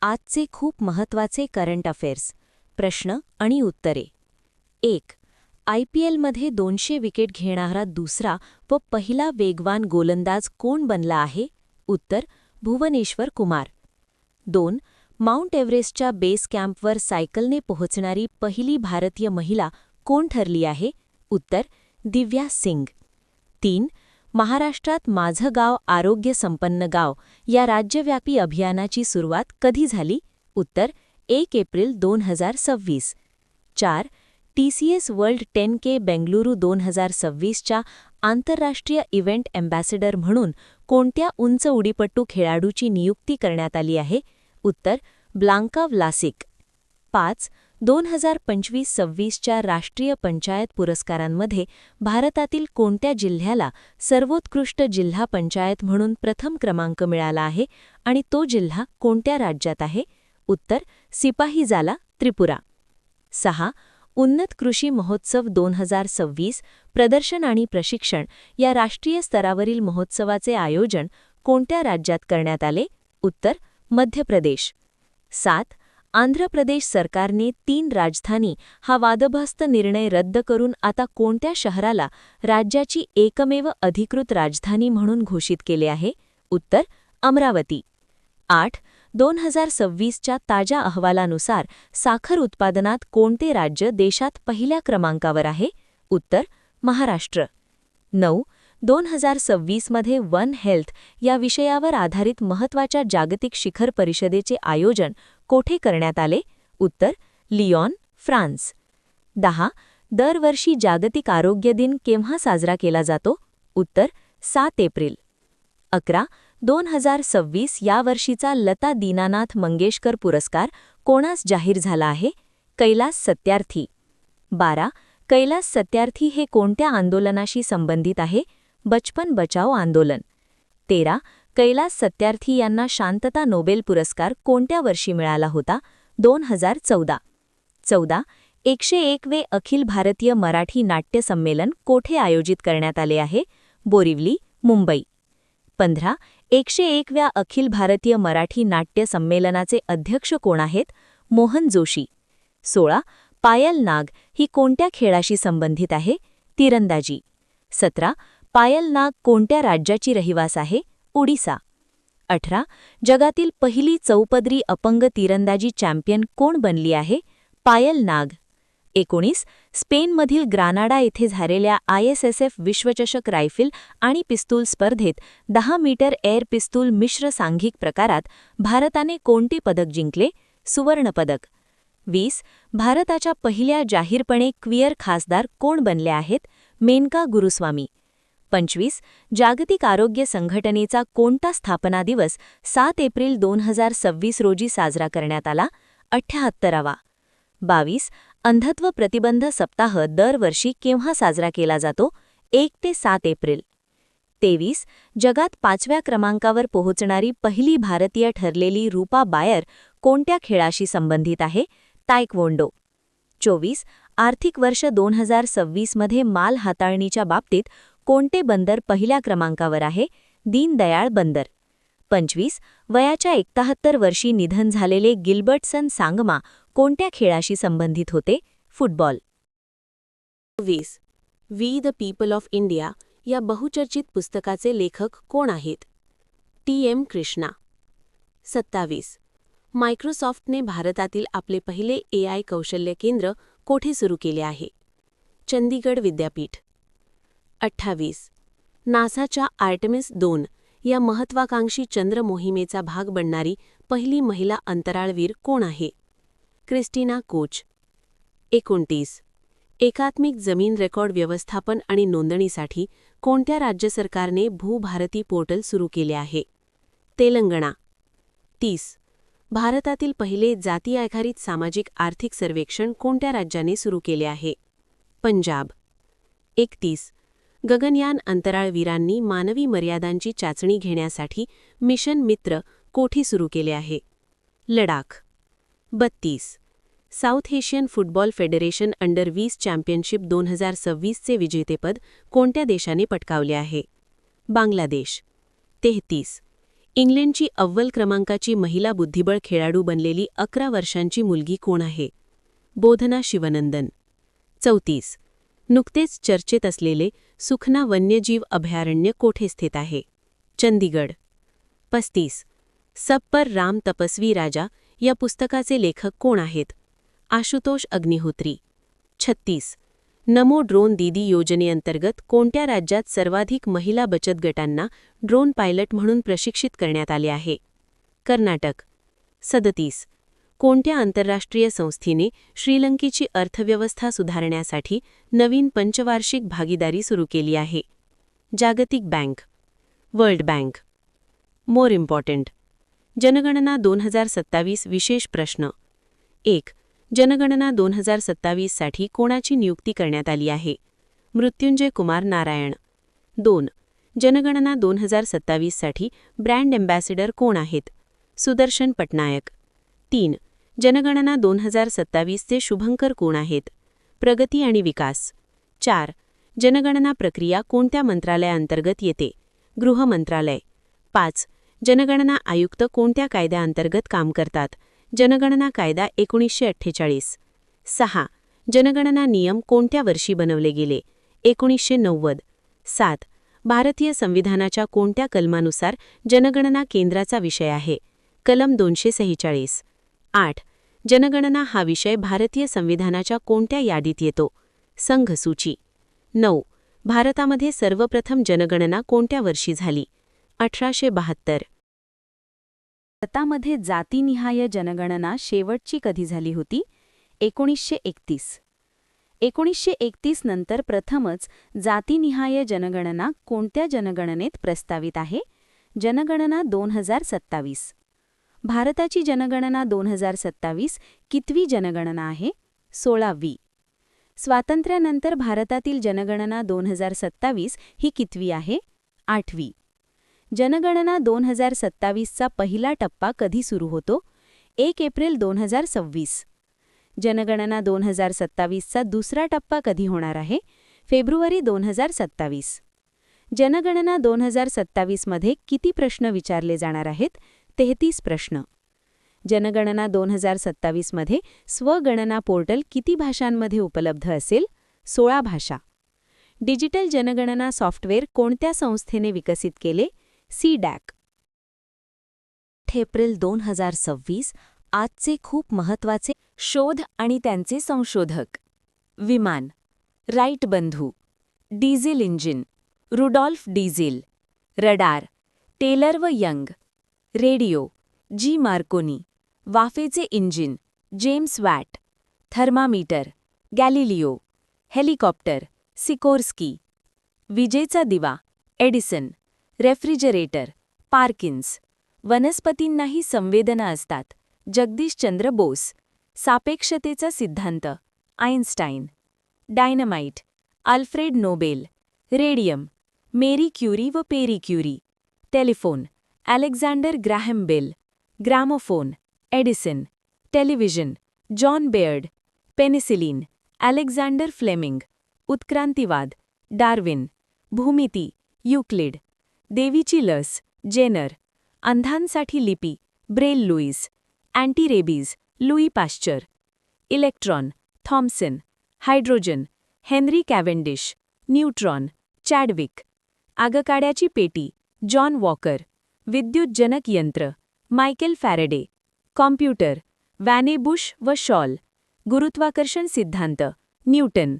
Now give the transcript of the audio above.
आजचे खूप महत्त्वाचे करंट अफेअर्स प्रश्न आणि उत्तरे 1. IPLमध्ये 200 विकेट घेणारा दुसरा व पहिला वेगवान गोलंदाज कोण बनला आहे? उत्तर भुवनेश्वर कुमार. 2. माउंट एव्हरेस्टच्या बेस कॅम्पवर सायकलने पोहोचणारी पहिली भारतीय महिला कोण ठरली आहे? उत्तर दिव्या सिंग. 3. महाराष्ट्रात माझं गाव आरोग्य संपन्न गाव या राज्यव्यापी अभियानाची सुरुवात कधी झाली? उत्तर 1 April 2026. 4. TCS world 10K Bengaluru 2026च्या आंतरराष्ट्रीय इव्हेंट अँबॅसेडर म्हणून कोणत्या उंच उडीपट्टू खेळाडूची नियुक्ती करण्यात आली आहे? उत्तर ब्लांका व्लासिक. 5. 2025-26च्या राष्ट्रीय पंचायत पुरस्कारांमध्ये भारतातील कोणत्या जिल्ह्याला सर्वोत्कृष्ट जिल्हा पंचायत म्हणून प्रथम क्रमांक मिळाला आहे आणि तो जिल्हा कोणत्या राज्यात आहे? उत्तर सिपाहीजाला, त्रिपुरा. 6. उन्नत कृषी महोत्सव 2026 प्रदर्शन आणि प्रशिक्षण या राष्ट्रीय स्तरावरील महोत्सवाचे आयोजन कोणत्या राज्यात करण्यात आले? उत्तर मध्य प्रदेश. 7. आंध्र प्रदेश सरकारने 3 राजधानी हा वादग्रस्त निर्णय रद्द करून आता कोणत्या शहराला राज्याची एकमेव अधिकृत राजधानी म्हणून घोषित केले आहे? उत्तर अमरावती. 8. 2026च्या ताज्या अहवालानुसार साखर उत्पादनात कोणते राज्य देशात पहिल्या क्रमांकावर आहे? उत्तर महाराष्ट्र. 9. 2026मध्ये वन हेल्थ या विषयावर आधारित महत्त्वाच्या जागतिक शिखर परिषदेचे आयोजन कोठे करण्यात आले? उत्तर लियॉन, फ्रान्स. 10. दरवर्षी जागतिक आरोग्य दिन केव्हा साजरा केला जातो? उत्तर 7 एप्रिल. 11. 2026 या वर्षीचा लता दीनानाथ मंगेशकर पुरस्कार कोणास जाहीर झाला आहे? कैलास सत्यार्थी. 12. कैलास सत्यार्थी हे कोणत्या आंदोलनाशी संबंधित आहे? बचपन बचाओ आंदोलन. 13. कैलास सत्यार्थी यांना शांतता नोबेल पुरस्कार कोणत्या वर्षी मिळाला होता? 2014. 14. 101वे अखिल भारतीय मराठी नाट्य संमेलन कोठे आयोजित करण्यात आले आहे? बोरिवली, मुंबई. 15. 101व्या अखिल भारतीय मराठी नाट्य संमेलनाचे अध्यक्ष कोण आहेत? मोहन जोशी. 16. पायल नाग ही कोणत्या खेळाशी संबंधित आहे? तिरंदाजी. 17. पायल नाग कोणत्या राज्याची रहिवास आहे? ओडिसा. 18. जगातील पहिली चौपदरी अपंग तिरंदाजी चॅम्पियन कोण बनली आहे? पायल नाग. 19. स्पेनमधील ग्रानाडा येथे झालेल्या ISSF विश्वचषक रायफल आणि पिस्तूल स्पर्धेत 10 मीटर एअर पिस्तूल मिश्र सांघिक प्रकारात भारताने कोणते पदक जिंकले? सुवर्णपदक. 20. भारताच्या पहिल्या जाहीरपणे क्वियर खासदार कोण बनले आहेत? मेनका गुरुस्वामी. 25. जागतिक आरोग्य संघटनेचा कोणता स्थापना दिवस 7 एप्रिल 2026 रोजी साजरा करण्यात आला? 78वा. 22. अंधत्व प्रतिबंध सप्ताह दरवर्षी केव्हा साजरा केला जातो? 1 ते 7 एप्रिल. 23. जगात 5व्या क्रमांकावर पोहोचणारी पहिली भारतीय ठरलेली रूपा बायर कोणत्या खेळाशी संबंधित आहे? तायक्वोंडो. 24. आर्थिक वर्ष 2026मध्ये माल हाताळणीच्या बाबतीत कोणते बंदर पहिल्या क्रमांकावर आहे? दीनदयाळ बंदर. 25. वयाच्या 71 वर्षी निधन झालेले गिल्बर्टसन सांगमा कोणत्या खेळाशी संबंधित होते? Football. 26. We the people of India या बहुचर्चित पुस्तकाचे लेखक कोण आहेत? TM कृष्णा. 27. मायक्रोसॉफ्टने भारतातील आपले पहिले AI कौशल्य केंद्र कोठे सुरू केले आहे? चंदीगड विद्यापीठ. 28. नासाच्या आर्टेमिस 2 या महत्त्वाकांक्षी चंद्र मोहिमेचा भाग बनणारी पहिली महिला अंतराळवीर कोण आहे? Christina coach. 29. एकात्मिक जमीन रेकॉर्ड व्यवस्थापन आणि नोंदणीसाठी कोणत्या राज्य सरकारने भूभारती पोर्टल सुरू केले आहे? तेलंगणा. 30. भारतातील पहिले जाती आधारित सामाजिक आर्थिक सर्वेक्षण कोणत्या राज्याने सुरू केले आहे? पंजाब. 31. गगनयान अंतराळवीरांनी मानवी मर्यादांची चाचणी घेण्यासाठी मिशन मित्र कोठे सुरू केले आहे? Ladakh. 32. South Asian Football Federation under 20 championship 2026चे विजेतेपद कोणत्या देशाने पटकावले आहे? बांगलादेश. 33. इंग्लंडची अव्वल क्रमांकाची महिला बुद्धिबळ खेळाडू बनलेली 11 वर्षांची मुलगी कोण आहे? बोधना शिवनंदन. 34. नुकतेच चर्चेत असलेले सुखना वन्यजीव अभयारण्य कोठे स्थित आहे? चंदीगड. 35. सब पर राम तपस्वी राजा या पुस्तकाचे लेखक कोण आहेत? आशुतोष अग्निहोत्री. 36. नमो ड्रोन दीदी योजनेअंतर्गत कोणत्या राज्यात सर्वाधिक महिला बचत गटांना ड्रोन पायलट म्हणून प्रशिक्षित करण्यात आले आहे? कर्नाटक. 37. कोणत्या आंतरराष्ट्रीय संस्थेने श्रीलंकेची अर्थव्यवस्था सुधारण्यासाठी नवीन पंचवार्षिक भागीदारी सुरू केली आहे? जागतिक bank. World bank. More important. जनगणना 2027 विशेष प्रश्न. 1. जनगणना 2027 साठी कोणाची नियुक्ती करण्यात आली आहे? मृत्युंजय कुमार नारायण. 2. जनगणना 2027 साठी ब्रँड अँबॅसेडर कोण आहेत? सुदर्शन पटनायक. 3. जनगणना 2027 चे शुभंकर कोण आहेत? प्रगती आणि विकास. 4. जनगणना प्रक्रिया कोणत्या मंत्रालयाअंतर्गत येते? गृह मंत्रालय. 5. जनगणना आयुक्त कोणत्या कायद्याअंतर्गत काम करतात? जनगणना कायदा 1948. 6. जनगणना नियम कोणत्या वर्षी बनवले गेले? 1990. 7. भारतीय संविधानाच्या कोणत्या कलमानुसार जनगणना केंद्राचा विषय आहे? कलम 246. 8. जनगणना हा विषय भारतीय संविधानाच्या कोणत्या यादीत येतो? संघसूची. 9. भारतामध्ये सर्वप्रथम जनगणना कोणत्या वर्षी झाली? 1872. भारतामध्ये जातीनिहाय जनगणना शेवटची कधी झाली होती? 1931. 1931 नंतर प्रथमच जातीनिहाय जनगणना कोणत्या जनगणनेत प्रस्तावित आहे? जनगणना 2027. भारताची जनगणना 2027 कितवी जनगणना आहे? 16वी. स्वातंत्र्यानंतर भारतातील जनगणना 2027 ही कितवी आहे? 8वी. जनगणना 2027चा पहिला टप्पा कधी सुरू होतो? 1 एप्रिल 2026. जनगणना 2027चा दुसरा टप्पा कधी होणार आहे? फेब्रुवारी 2027. जनगणना 2027 मध्ये किती प्रश्न विचारले जाणार आहेत? 33 प्रश्न. जनगणना 2027 मध्ये स्वगणना पोर्टल किती भाषांमध्ये उपलब्ध असेल? 16 भाषा. डिजिटल जनगणना सॉफ्टवेअर कोणत्या संस्थेने विकसित केले? CDAC. एप्रिल 2026 आजचे खूप महत्त्वाचे शोध आणि त्यांचे संशोधक. विमान. राईट बंधू. Diesel engine. Rudolf Diesel. Radar. Taylor व यंग. रेडिओ. G Marconi. वाफेचे engine. James Watt. Thermometer. Galileo. Helicopter. Sikorsky. विजेचा दिवा. एडिसन. रेफ्रिजरेटर. पार्किन्स. वनस्पतींनाही संवेदना असतात. जगदीशचंद्र बोस. सापेक्षतेचा सिद्धांत. Einstein. Dynamite. Alfred Nobel. Radium. Marie Curie व Pierre Curie. Telephone. Alexander Graham Bell. Gramophone. Edison. Television. John Baird. Penicillin. Alexander Fleming. उत्क्रांतिवाद. Darwin. भूमिती. Euclid. देवीची लस. जेनर. अंधांसाठी लिपी. Braille Louis. Antirabies. Louis Pasteur. Electron. Thomson. Hydrogen. Henry Cavendish. Neutron. Chadwick. आगकाड्याची पेटी. John Walker. विद्युतजनक यंत्र. Michael Faraday. Computer. Vannevar Bush व शॉल. गुरुत्वाकर्षण सिद्धांत. न्यूटन.